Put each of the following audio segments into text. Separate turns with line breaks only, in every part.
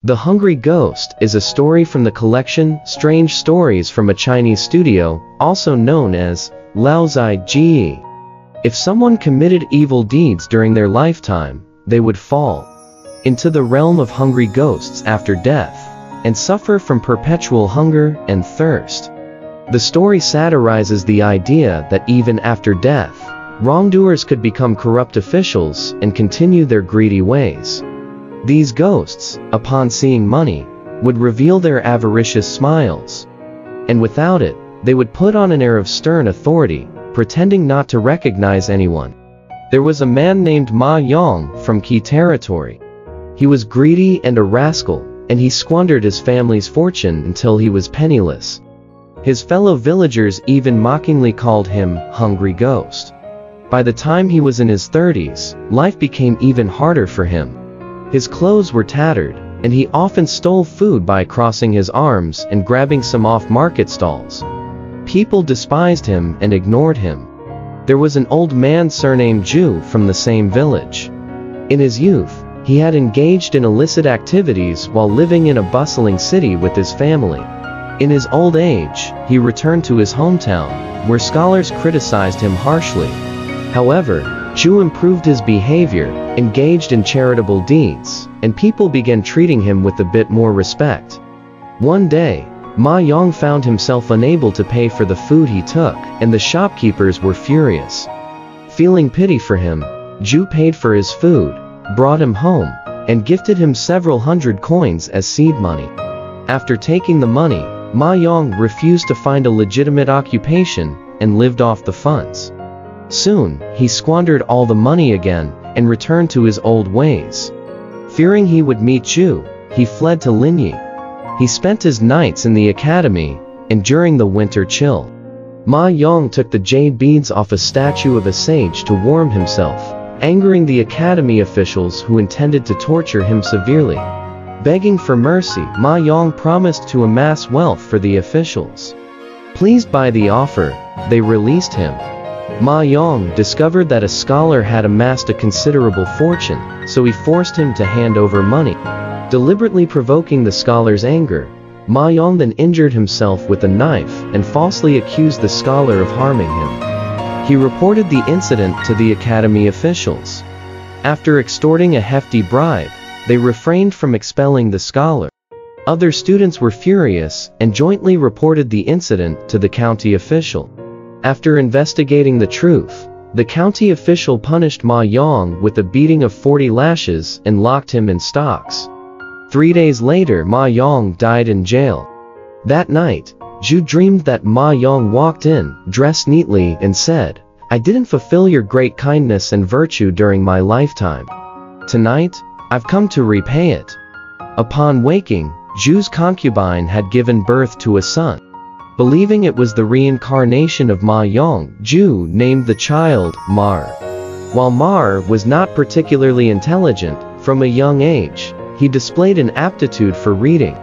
The Hungry Ghost is a story from the collection Strange Stories from a Chinese Studio, also known as Liaozhai Studio. If someone committed evil deeds during their lifetime, they would fall into the realm of hungry ghosts after death, and suffer from perpetual hunger and thirst. The story satirizes the idea that even after death, wrongdoers could become corrupt officials and continue their greedy ways. These ghosts, upon seeing money, would reveal their avaricious smiles. And without it, they would put on an air of stern authority, pretending not to recognize anyone. There was a man named Ma Yong from Qi territory. He was greedy and a rascal, and he squandered his family's fortune until he was penniless. His fellow villagers even mockingly called him Hungry Ghost. By the time he was in his 30s, life became even harder for him. His clothes were tattered, and he often stole food by crossing his arms and grabbing some off market stalls. People despised him and ignored him. There was an old man surnamed Zhu from the same village. In his youth, he had engaged in illicit activities while living in a bustling city with his family. In his old age, he returned to his hometown, where scholars criticized him harshly. However, Zhu improved his behavior, engaged in charitable deeds, and people began treating him with a bit more respect. One day, Ma Yong found himself unable to pay for the food he took, and the shopkeepers were furious. Feeling pity for him, Zhu paid for his food, brought him home, and gifted him several hundred coins as seed money. After taking the money, Ma Yong refused to find a legitimate occupation and lived off the funds. Soon, he squandered all the money again and returned to his old ways. Fearing he would meet Zhu, he fled to Linyi. He spent his nights in the academy, and during the winter chill, Ma Yong took the jade beads off a statue of a sage to warm himself, angering the academy officials who intended to torture him severely. Begging for mercy, Ma Yong promised to amass wealth for the officials. Pleased by the offer, they released him. Ma Yong discovered that a scholar had amassed a considerable fortune, so he forced him to hand over money. Deliberately provoking the scholar's anger, Ma Yong then injured himself with a knife and falsely accused the scholar of harming him. He reported the incident to the academy officials. After extorting a hefty bribe, they refrained from expelling the scholar. Other students were furious and jointly reported the incident to the county official. After investigating the truth, the county official punished Ma Yong with a beating of 40 lashes and locked him in stocks. 3 days later, Ma Yong died in jail. That night, Zhu dreamed that Ma Yong walked in, dressed neatly, and said, "I didn't fulfill your great kindness and virtue during my lifetime. Tonight, I've come to repay it." Upon waking, Zhu's concubine had given birth to a son. Believing it was the reincarnation of Ma Yong, Zhu named the child Mar. While Mar was not particularly intelligent, from a young age, he displayed an aptitude for reading.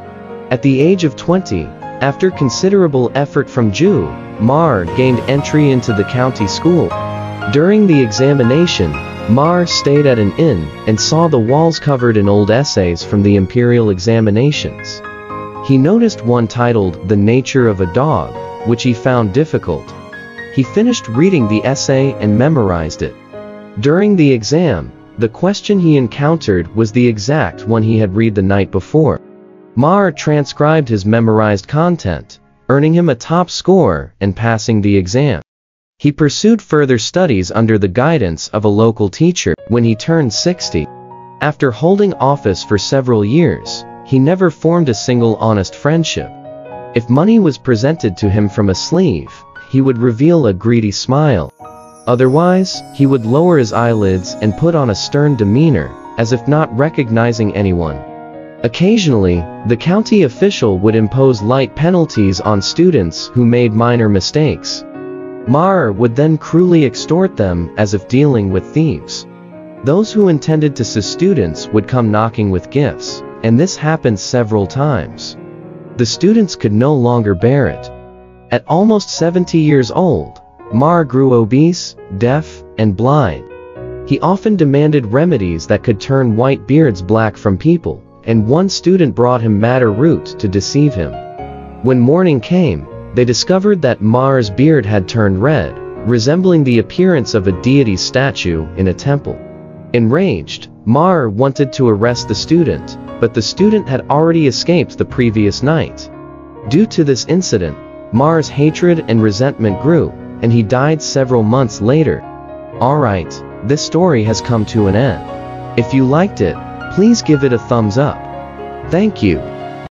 At the age of 20, after considerable effort from Zhu, Mar gained entry into the county school. During the examination, Mar stayed at an inn and saw the walls covered in old essays from the imperial examinations. He noticed one titled The Nature of a Dog, which he found difficult. He finished reading the essay and memorized it. During the exam, the question he encountered was the exact one he had read the night before. Mar transcribed his memorized content, earning him a top score and passing the exam. He pursued further studies under the guidance of a local teacher when he turned 60. After holding office for several years, he never formed a single honest friendship. If money was presented to him from a sleeve, he would reveal a greedy smile. Otherwise, he would lower his eyelids and put on a stern demeanor, as if not recognizing anyone. Occasionally, the county official would impose light penalties on students who made minor mistakes. Mar would then cruelly extort them as if dealing with thieves. Those who intended to sue students would come knocking with gifts, and this happened several times. The students could no longer bear it. At almost 70 years old, Mar grew obese, deaf, and blind. He often demanded remedies that could turn white beards black from people, and one student brought him madder root to deceive him. When morning came, they discovered that Ma's beard had turned red, resembling the appearance of a deity statue in a temple. Enraged, Ma wanted to arrest the student, but the student had already escaped the previous night. Due to this incident, Ma's hatred and resentment grew, and he died several months later. Alright, this story has come to an end. If you liked it, please give it a thumbs up. Thank you.